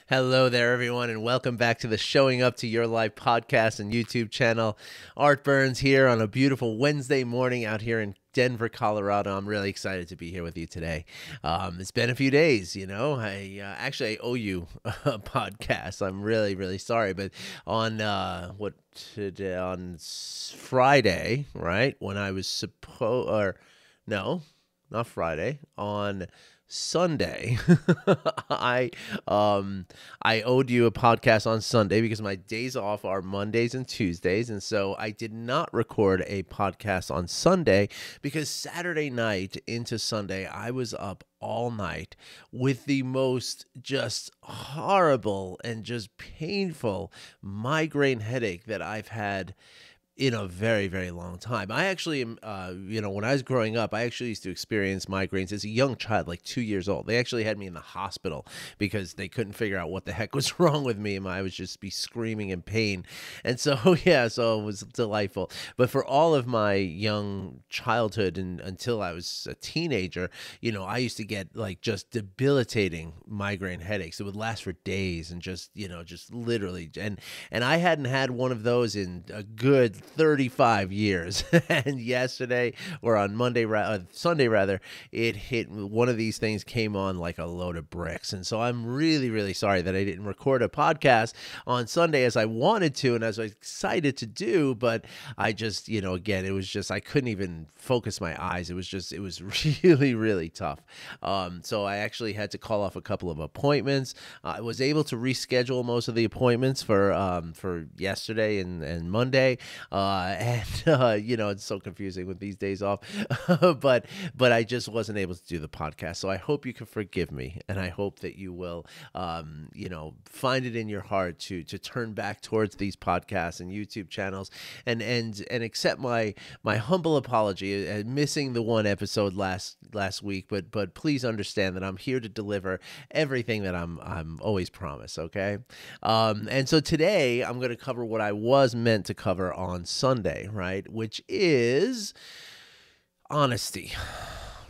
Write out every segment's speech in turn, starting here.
Hello there, everyone, and welcome back to the Showing Up to Your Life podcast and YouTube channel. Art Burns here on a beautiful Wednesday morning out here in Denver, Colorado. I'm really excited to be here with you today. It's been a few days, I owe you a podcast. I'm really, really sorry, but on Friday, right when I was not Friday, on Sunday, I owed you a podcast on Sunday because my days off are Mondays and Tuesdays, and so I did not record a podcast on Sunday because Saturday night into Sunday I was up all night with the most just horrible and just painful migraine headache that I've had in a very, very long time. I actually am, when I was growing up, I actually used to experience migraines as a young child, like 2 years old. They actually had me in the hospital because they couldn't figure out what the heck was wrong with me. And I would just be screaming in pain. And so, so it was delightful. But for all of my young childhood and until I was a teenager, I used to get like just debilitating migraine headaches. It would last for days and just literally. And I hadn't had one of those in a good 35 years. And yesterday, or on Sunday rather, it hit. One of these things came on like a load of bricks. And so I'm really, really sorry that I didn't record a podcast on Sunday as I wanted to and as I was excited to do. But I just, again, it was just, I couldn't even focus my eyes. It was really, really tough. So I actually had to call off a couple of appointments. I was able to reschedule most of the appointments for yesterday and Monday. It's so confusing with these days off, but I just wasn't able to do the podcast. So I hope you can forgive me, and I hope that you will, find it in your heart to turn back towards these podcasts and YouTube channels, and accept my humble apology at missing the one episode last week. But please understand that I'm here to deliver everything that I'm always promised. Okay, and so today I'm going to cover what I was meant to cover on Sunday, right? Which is honesty,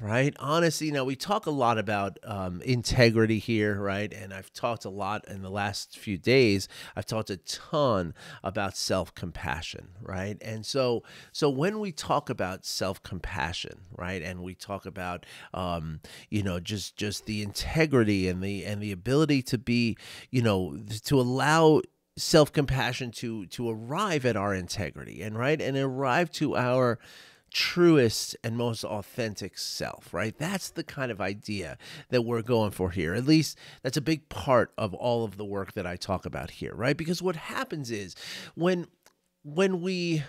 right? Honesty. Now, we talk a lot about integrity here, right? And I've talked a lot in the last few days. I've talked a ton about self-compassion, right? And so when we talk about self-compassion, right, and we talk about just the integrity and the ability to be, to allow self-compassion to arrive at our integrity and arrive to our truest and most authentic self, right? That's the kind of idea that we're going for here. At least that's a big part of all of the work that I talk about here, right? Because what happens is when we,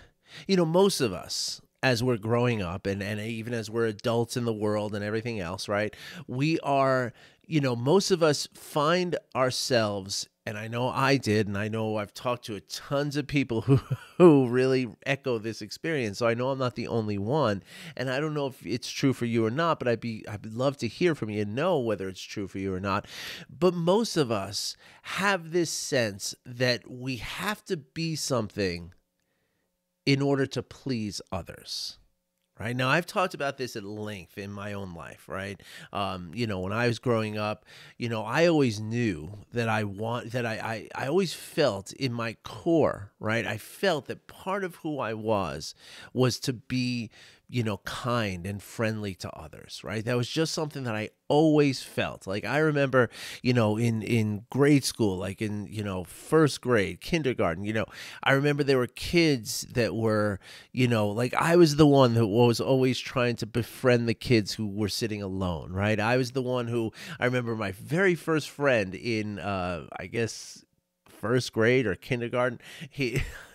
most of us, as we're growing up and even as we're adults in the world and everything else, right? We are, most of us find ourselves, and I know I did, and I know I've talked to tons of people who really echo this experience, so I know I'm not the only one, and I don't know if it's true for you or not, but I'd love to hear from you and know whether it's true for you or not. But most of us have this sense that we have to be something in order to please others. Right now, I've talked about this at length in my own life, right? When I was growing up, I always knew that I always felt in my core, right? I felt that part of who I was to be, kind and friendly to others, right? That was just something that I always felt. Like I remember, in grade school, like in, first grade, kindergarten, I remember there were kids that were, like I was the one that was always trying to befriend the kids who were sitting alone, right? I was the one who, I remember my very first friend in, I guess, first grade or kindergarten,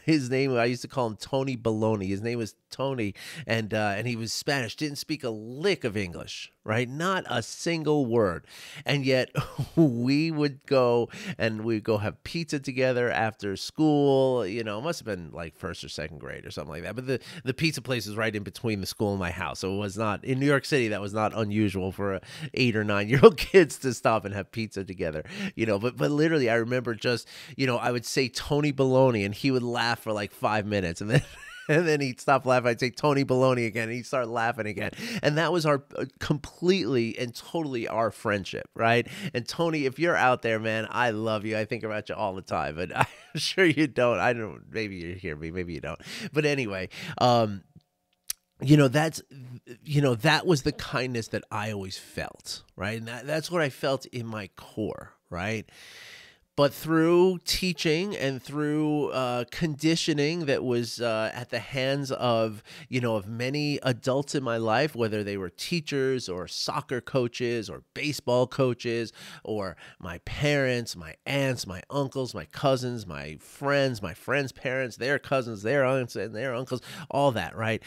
his name, I used to call him Tony Baloney. His name was Tony, and he was Spanish, didn't speak a lick of English, right? Not a single word. And yet we would go have pizza together after school. It must have been like first or second grade or something like that. But the pizza place was right in between the school and my house. So it was not, in New York City, that was not unusual for 8 or 9-year-old kids to stop and have pizza together, but literally I remember just, I would say Tony Baloney and he would laugh for like 5 minutes and then And then he'd stop laughing. I'd say, Tony Baloney again. And he'd start laughing again. And that was our completely and totally our friendship, right? And Tony, if you're out there, man, I love you. I think about you all the time, but I'm sure you don't. I don't, maybe you hear me, maybe you don't. But anyway, that was the kindness that I always felt, right? And that's what I felt in my core, right? But through teaching and through conditioning that was at the hands of many adults in my life, whether they were teachers or soccer coaches or baseball coaches or my parents, my aunts, my uncles, my cousins, my friends' parents, their cousins, their aunts and their uncles, all that, right?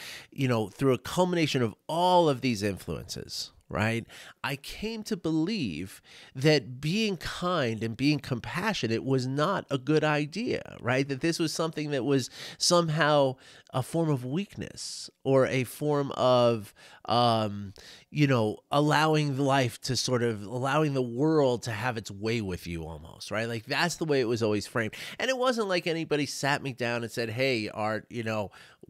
Through a culmination of all of these influences, right? I came to believe that being kind and being compassionate was not a good idea, right? That this was something that was somehow a form of weakness or a form of, allowing the world to have its way with you almost, right? Like that's the way it was always framed. And it wasn't like anybody sat me down and said, hey, Art,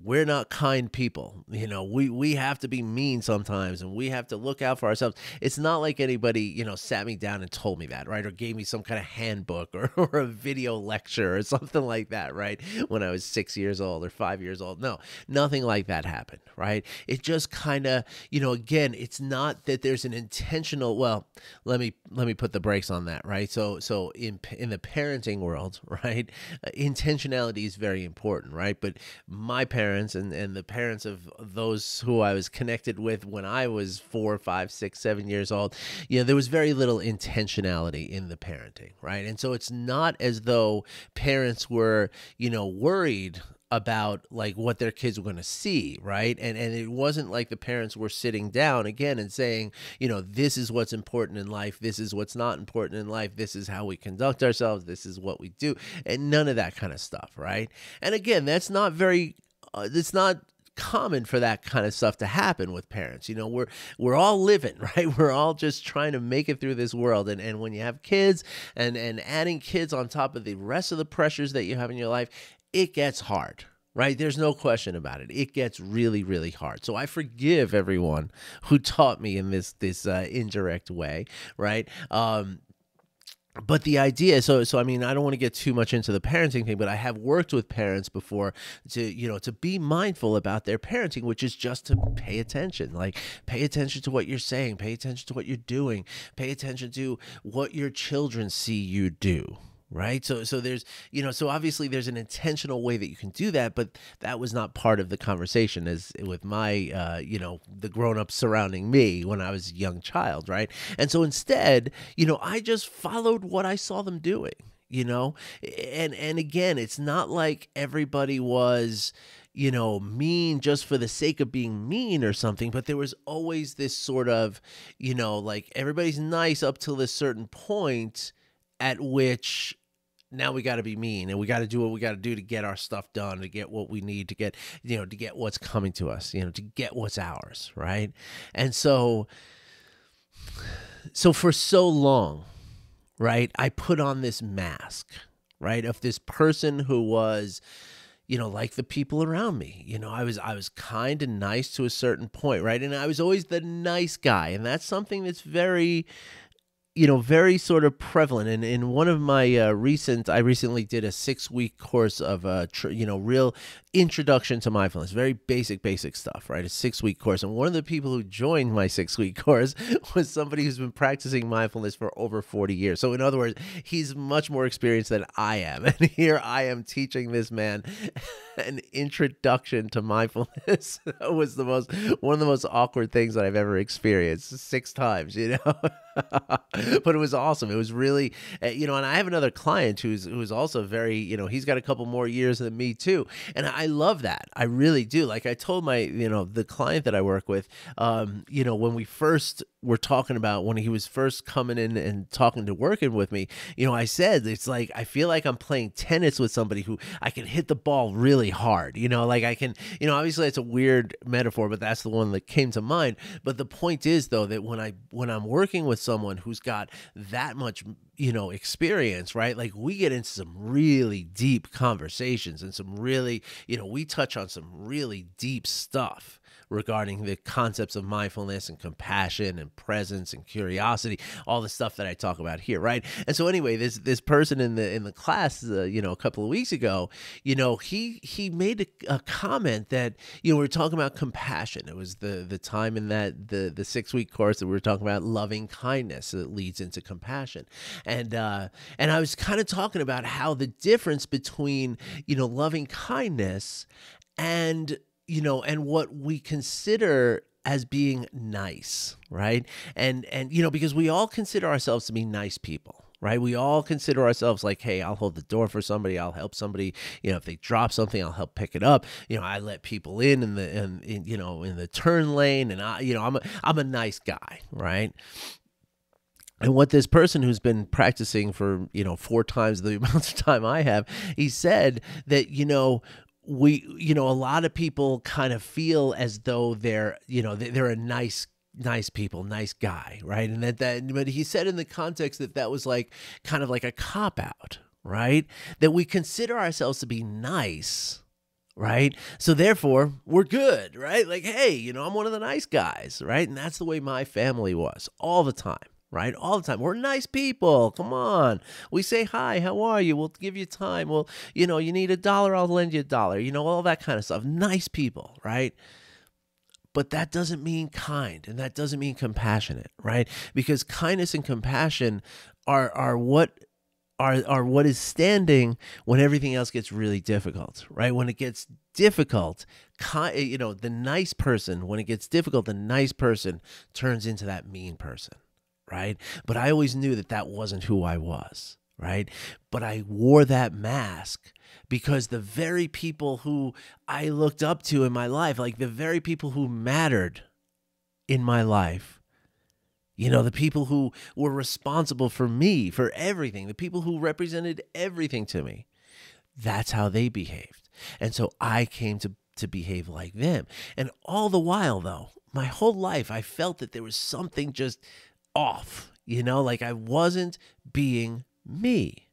we're not kind people. We have to be mean sometimes and we have to look out for ourselves. It's not like anybody, sat me down and told me that, right? Or gave me some kind of handbook or a video lecture or something like that, right? When I was 6 years old or 5 years old. No, nothing like that happened, right? It just kind of, again, it's not that there's an intentional, well, let me put the brakes on that, right? So in the parenting world, right? Intentionality is very important, right? But my parents and the parents of those who I was connected with when I was 4, 5, 6, 7 years old, there was very little intentionality in the parenting, right? And so it's not as though parents were, worried about like what their kids were going to see, right? And it wasn't like the parents were sitting down again and saying, this is what's important in life, this is what's not important in life, this is how we conduct ourselves, this is what we do, and none of that kind of stuff, right? And again, that's not very it's not common for that kind of stuff to happen with parents. We're all living, right? We're all just trying to make it through this world. And when you have kids and adding kids on top of the rest of the pressures that you have in your life, it gets hard, right? There's no question about it. It gets really, really hard. So I forgive everyone who taught me in this indirect way, right? But the idea, so I mean, I don't want to get too much into the parenting thing, but I have worked with parents before to be mindful about their parenting, which is just to pay attention. Like, pay attention to what you're saying, pay attention to what you're doing, pay attention to what your children see you do. Right. So there's, so obviously there's an intentional way that you can do that, but that was not part of the conversation as with my, the grownups surrounding me when I was a young child. Right. And so instead, I just followed what I saw them doing, and again, it's not like everybody was, mean just for the sake of being mean or something, but there was always this sort of, like everybody's nice up till this certain point at which now we got to be mean and we got to do what we got to do to get our stuff done, to get what we need to get, to get what's coming to us, to get what's ours. Right. And so for so long, right, I put on this mask, right, of this person who was, like the people around me. I was kind and nice to a certain point, right? And I was always the nice guy. And that's something that's very, very sort of prevalent. And in one of my I recently did a 6-week course of, real introduction to mindfulness, very basic stuff, right? A 6-week course. And one of the people who joined my 6-week course was somebody who's been practicing mindfulness for over 40 years. So in other words, he's much more experienced than I am. And here I am teaching this man an introduction to mindfulness. That was one of the most awkward things that I've ever experienced 6 times, But it was awesome. It was really, and I have another client who's also very, he's got a couple more years than me too. And I love that. I really do. Like I told my, the client that I work with, when we first were talking about, when he was first coming in and talking to working with me, I said, it's like, I feel like I'm playing tennis with somebody who I can hit the ball really hard, like I can, obviously it's a weird metaphor, but that's the one that came to mind. But the point is though, that when I'm working with someone who's got that much, experience, right? Like we get into some really deep conversations and some really, we touch on some really deep stuff regarding the concepts of mindfulness and compassion and presence and curiosity, all the stuff that I talk about here, right? And so anyway, this person in the class, a couple of weeks ago, he made a comment that, we were talking about compassion. It was the time in that the 6-week course that we were talking about loving kindness that leads into compassion, and I was kind of talking about how the difference between loving kindness and and what we consider as being nice, right? And because we all consider ourselves to be nice people, right? We all consider ourselves like, hey, I'll hold the door for somebody, I'll help somebody, if they drop something, I'll help pick it up. I let people in the turn lane, and I'm a nice guy, right? And what this person who's been practicing for 4 times the amount of time I have, he said that a lot of people kind of feel as though they're a nice people, nice guy, right? And but he said in the context that was like kind of like a cop out, right? That we consider ourselves to be nice, right? So therefore we're good, right? Like, hey, I'm one of the nice guys, right? And that's the way my family was all the time. Right? All the time. We're nice people. Come on. We say, hi, how are you? We'll give you time. Well, you need $1, I'll lend you $1. All that kind of stuff. Nice people, right? But that doesn't mean kind, and that doesn't mean compassionate, right? Because kindness and compassion are what is standing when everything else gets really difficult, right? When it gets difficult, the nice person, when it gets difficult, the nice person turns into that mean person. Right? But I always knew that wasn't who I was, right? But I wore that mask because the very people who I looked up to in my life, like the very people who mattered in my life, the people who were responsible for me, for everything, the people who represented everything to me, that's how they behaved. And so I came to behave like them. And all the while, though, my whole life, I felt that there was something just off, like I wasn't being me.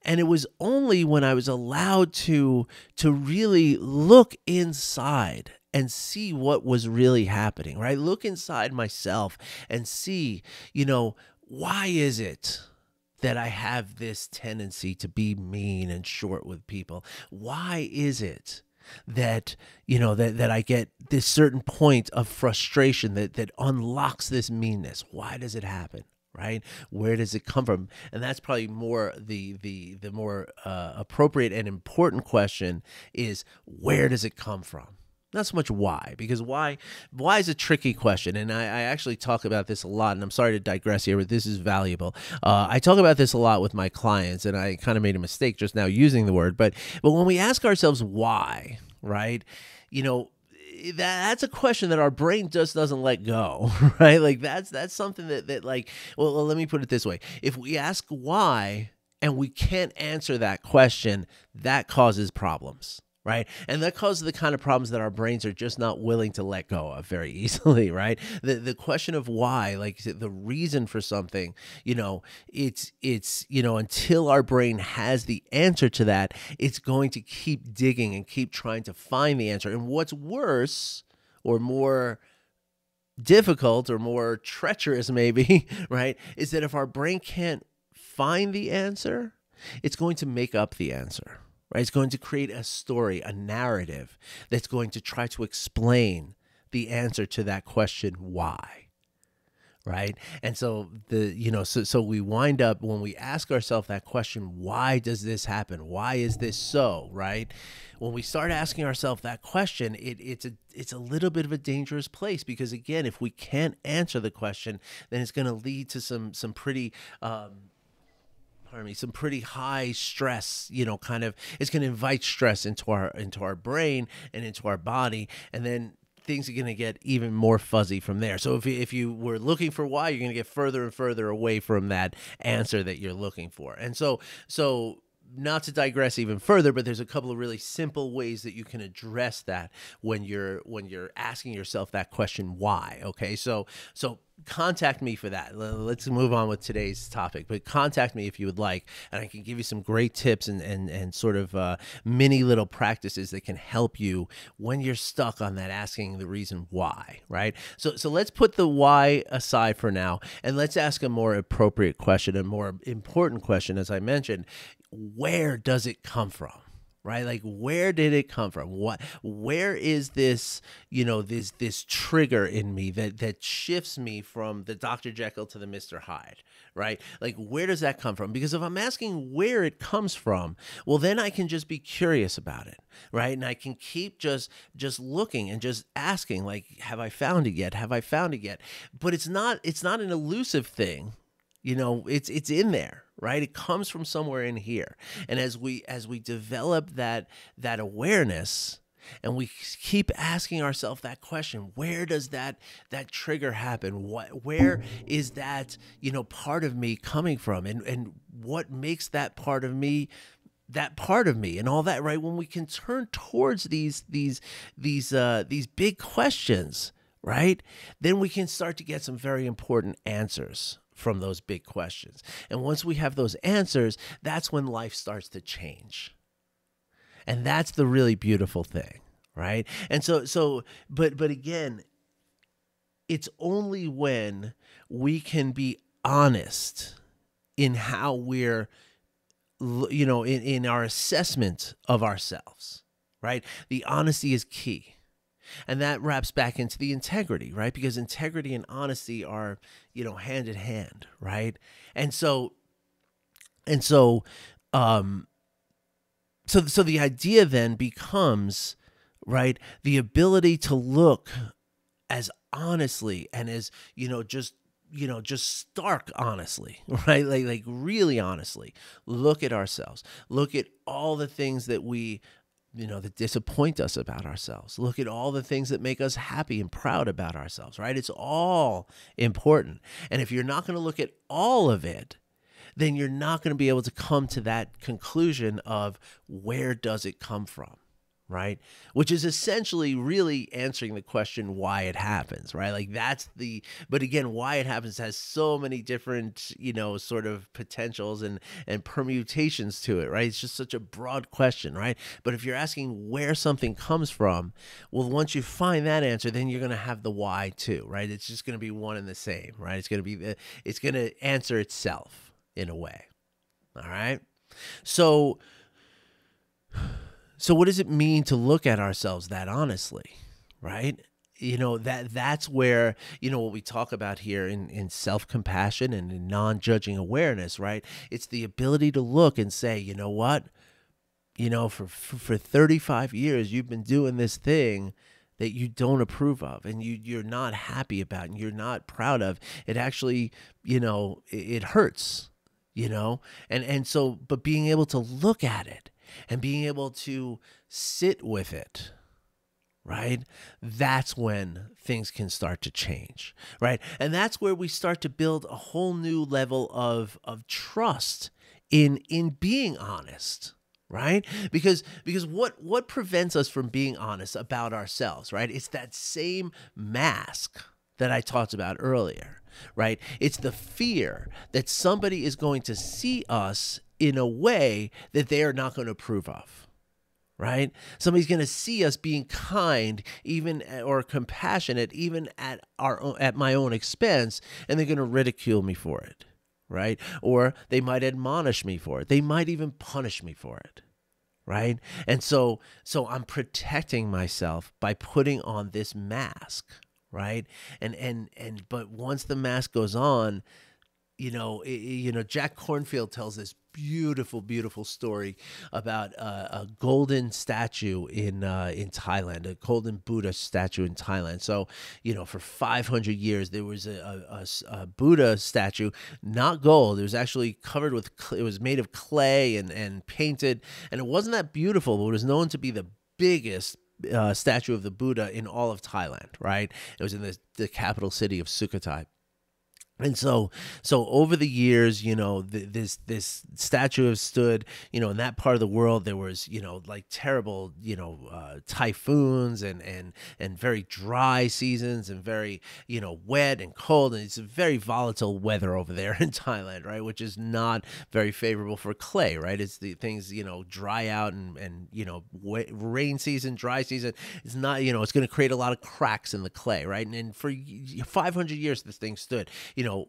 And it was only when I was allowed to really look inside and see what was really happening, right? Look inside myself and see, why is it that I have this tendency to be mean and short with people? Why is it that that I get this certain point of frustration that unlocks this meanness? Why does it happen, right? Where does it come from? And that's probably more the more appropriate and important question is, where does it come from? Not so much why, because why is a tricky question. And I actually talk about this a lot, and I'm sorry to digress here, but this is valuable. I talk about this a lot with my clients, and I kind of made a mistake just now using the word, but when we ask ourselves why, right, that's a question that our brain just doesn't let go, right? Like that's something that like, well, let me put it this way. If we ask why and we can't answer that question, that causes problems. Right? And that causes the kind of problems that our brains are just not willing to let go of very easily, right? The question of why, like the reason for something, it's until our brain has the answer to that, it's going to keep digging and keep trying to find the answer. And what's worse or more difficult or more treacherous maybe, right, is that if our brain can't find the answer, it's going to make up the answer. Right? It's going to create a story, a narrative that's going to try to explain the answer to that question, why, right? And so so we wind up, when we ask ourselves that question, why does this happen? Why is this so, right? When we start asking ourselves that question, it's a little bit of a dangerous place, because again, if we can't answer the question, then it's going to lead to some pretty some pretty high stress, it's going to invite stress into our brain and into our body. And then things are going to get even more fuzzy from there. So if you were looking for why, you're going to get further and further away from that answer that you're looking for. And so not to digress even further, but there's a couple of really simple ways that you can address that when you're asking yourself that question, why? Okay. So contact me for that. Let's move on with today's topic, but contact me if you would like, and I can give you some great tips and sort of mini little practices that can help you when you're stuck on that asking the reason why, right? So let's put the why aside for now, and let's ask a more appropriate question, a more important question, as I mentioned. Where does it come from? Right? Like, where did it come from? Where is this, this trigger in me that shifts me from the Dr. Jekyll to the Mr. Hyde, right? Like, where does that come from? Because if I'm asking where it comes from, well, then I can just be curious about it, right? And I can keep just looking and just asking, like, have I found it yet? Have I found it yet? But it's not an elusive thing. It's in there, right? It comes from somewhere in here. And as we develop that awareness, and we keep asking ourselves that question, where does that trigger happen? Where is that, part of me coming from? And what makes that part of me and all that, right? When we can turn towards these big questions, right? Then we can start to get some very important answers from those big questions. And once we have those answers, that's when life starts to change. And that's the really beautiful thing, right? And but again, it's only when we can be honest in how we're, in our assessment of ourselves, right? The honesty is key. And that wraps back into the integrity, right? Because integrity and honesty are, hand in hand, right? So the idea then becomes, right, the ability to look as honestly and as, just stark honestly, right? Like really honestly, look at ourselves, look at all the things that we that disappoint us about ourselves. Look at all the things that make us happy and proud about ourselves, right? It's all important. And if you're not going to look at all of it, then you're not going to be able to come to that conclusion of where does it come from, right? Which is essentially really answering the question why it happens, right? Like but again, why it happens has so many different, sort of potentials and permutations to it, right? It's just such a broad question, right? But if you're asking where something comes from, well, once you find that answer, then you're going to have the why too, right? It's just going to be one and the same, right? It's going to answer itself in a way. All right. So what does it mean to look at ourselves that honestly, right? That's where, what we talk about here in self-compassion and in non-judging awareness, right? It's the ability to look and say, you know what? For 35 years, you've been doing this thing that you don't approve of and you're not happy about and you're not proud of. It actually, it hurts, and so, but being able to look at it and being able to sit with it, right? That's when things can start to change, right? And that's where we start to build a whole new level of trust in being honest, right? Because what prevents us from being honest about ourselves, right? It's that same mask that I talked about earlier, right? It's the fear that somebody is going to see us in a way that they are not going to approve of, right? Somebody's going to see us being kind, or compassionate, even at my own expense, and they're going to ridicule me for it, right? Or they might admonish me for it. They might even punish me for it, right? And so I'm protecting myself by putting on this mask, right? But once the mask goes on, Jack Kornfield tells this beautiful, beautiful story about a golden statue in Thailand, a golden Buddha statue in Thailand. So, for 500 years, there was a Buddha statue, not gold. It was actually covered with, it was made of clay and painted, and it wasn't that beautiful, but it was known to be the biggest statue of the Buddha in all of Thailand, right? It was in the capital city of Sukhothai. And so over the years, this statue has stood, in that part of the world. There was, like terrible, typhoons and very dry seasons and very, wet and cold. And it's very volatile weather over there in Thailand, right? Which is not very favorable for clay, right? It's the things, dry out and rain season, dry season. It's not, it's going to create a lot of cracks in the clay, right? And for 500 years, this thing stood,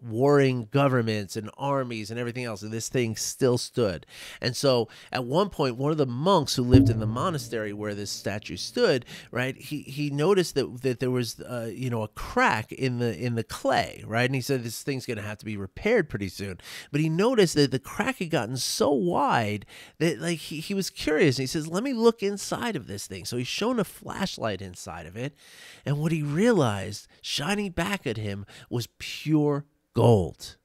warring governments and armies and everything else, and this thing still stood. And so at one point, one of the monks who lived in the monastery where this statue stood, right, he noticed that there was a crack in the clay, right? And he said this thing's going to have to be repaired pretty soon. But he noticed that the crack had gotten so wide that like he was curious. And he says, let me look inside of this thing. So he's shown a flashlight inside of it, and what he realized shining back at him was pure gold.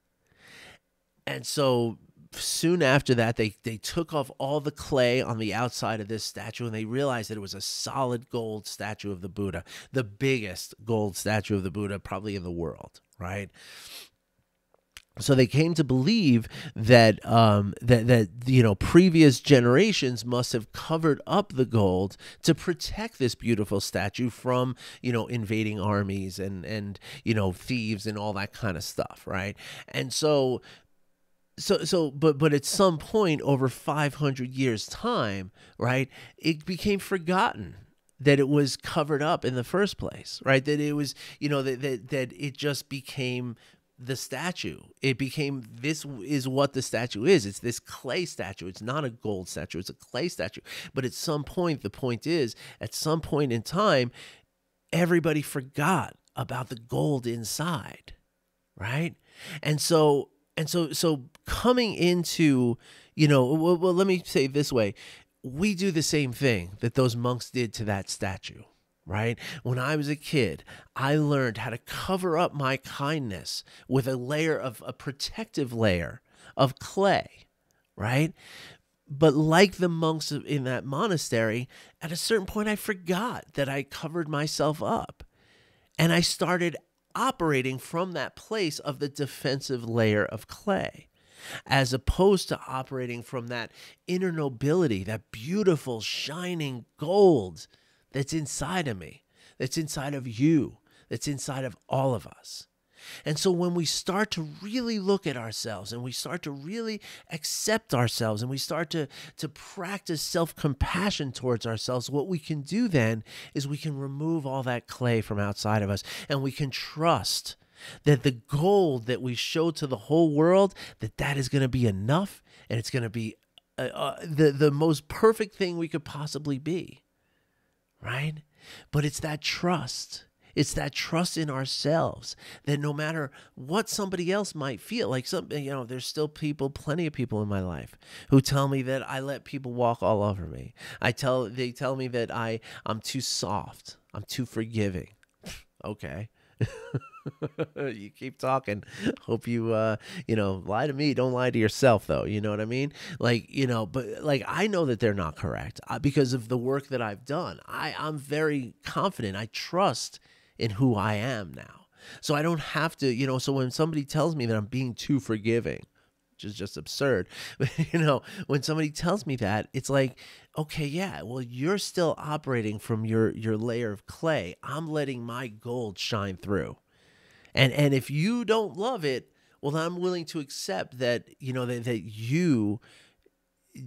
And so soon after that, they took off all the clay on the outside of this statue, and they realized that it was a solid gold statue of the Buddha, the biggest gold statue of the Buddha probably in the world, right? So they came to believe that previous generations must have covered up the gold to protect this beautiful statue from invading armies and thieves and all that kind of stuff, right? And but at some point over 500 years time, right, it became forgotten that it was covered up in the first place, right? That it was that it just became the statue. It became, this is what the statue is. It's this clay statue. It's not a gold statue. It's a clay statue. But at some point, the point is, at some point in time, everybody forgot about the gold inside, right? And so coming into, well, let me say it this way. We do the same thing that those monks did to that statue. Right? When I was a kid, I learned how to cover up my kindness with a protective layer of clay, right? But like the monks in that monastery, at a certain point, I forgot that I covered myself up. And I started operating from that place of the defensive layer of clay, as opposed to operating from that inner nobility, that beautiful, shining gold that's inside of me, that's inside of you, that's inside of all of us. And so when we start to really look at ourselves and we start to really accept ourselves and we start to practice self-compassion towards ourselves, what we can do then is we can remove all that clay from outside of us, and we can trust that the gold that we show to the whole world, that is going to be enough, and it's going to be the most perfect thing we could possibly be. Right? But it's that trust. It's that trust in ourselves that no matter what somebody else might feel, like there's still plenty of people in my life who tell me that I let people walk all over me. They tell me that I'm too soft. I'm too forgiving. Okay. You keep talking. Hope you lie to me. Don't lie to yourself, though. You know what I mean? But I know that they're not correct because of the work that I've done. I'm very confident. I trust in who I am now. So I don't have to, so when somebody tells me that I'm being too forgiving, which is just absurd, but when somebody tells me that, it's like, okay, yeah, well, you're still operating from your layer of clay. I'm letting my gold shine through. And if you don't love it, well, then I'm willing to accept that, that you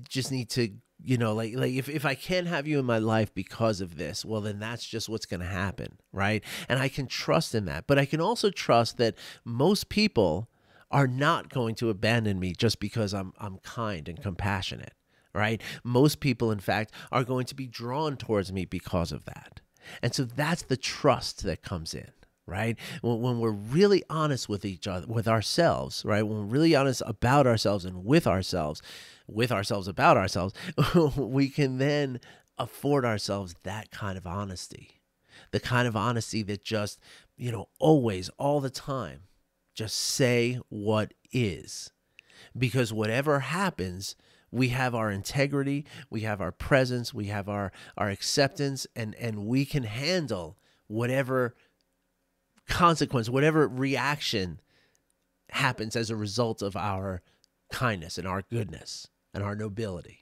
just need to, if I can't have you in my life because of this, well, then that's just what's going to happen, right? And I can trust in that. But I can also trust that most people are not going to abandon me just because I'm kind and compassionate, right? Most people, in fact, are going to be drawn towards me because of that. And so that's the trust that comes in. Right? When we're really honest with each other, with ourselves, right? When we're really honest about ourselves and with ourselves about ourselves, we can then afford ourselves that kind of honesty. The kind of honesty that just, always, all the time, just say what is. Because whatever happens, we have our integrity, we have our presence, we have our acceptance, and we can handle whatever consequence, whatever reaction happens as a result of our kindness and our goodness and our nobility.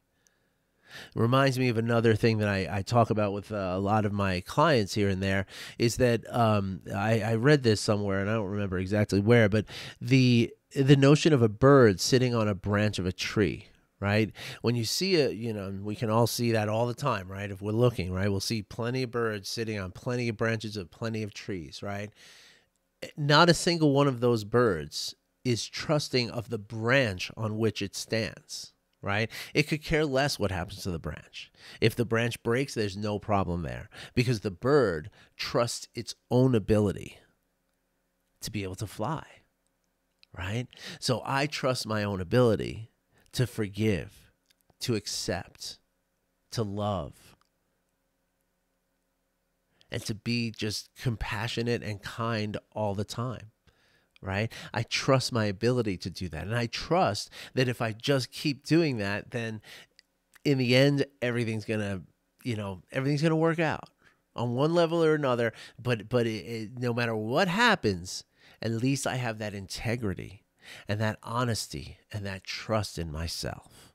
It reminds me of another thing that I talk about with a lot of my clients here and there, is that I read this somewhere, and I don't remember exactly where, but the notion of a bird sitting on a branch of a tree, right? When you see we can all see that all the time, right? If we're looking, right, we'll see plenty of birds sitting on plenty of branches of plenty of trees, right? Not a single one of those birds is trusting of the branch on which it stands. Right? It could care less what happens to the branch. If the branch breaks, there's no problem there, because the bird trusts its own ability to be able to fly. Right? So I trust my own ability to forgive, to accept, to love, and to be just compassionate and kind all the time. Right? I trust my ability to do that. And I trust that if I just keep doing that, then in the end, everything's going to work out on one level or another. But no matter what happens, at least I have that integrity and that honesty and that trust in myself.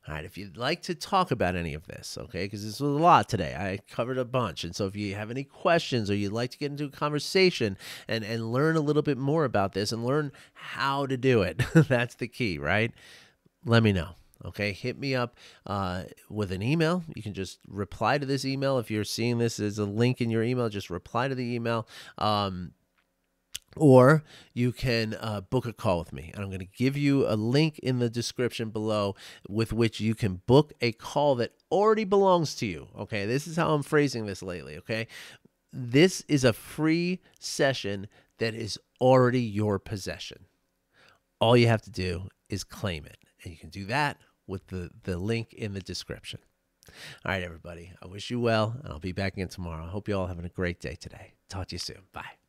All right, if you'd like to talk about any of this, okay, because this was a lot today. I covered a bunch. And so if you have any questions or you'd like to get into a conversation and learn a little bit more about this and learn how to do it, that's the key, right? Let me know. Okay, hit me up with an email. You can just reply to this email. If you're seeing this as a link in your email, just reply to the email. Or you can book a call with me. And I'm going to give you a link in the description below with which you can book a call that already belongs to you. Okay, this is how I'm phrasing this lately. Okay, this is a free session that is already your possession. All you have to do is claim it. And you can do that with the link in the description. All right, everybody. I wish you well, and I'll be back again tomorrow. I hope you all having a great day today. Talk to you soon. Bye.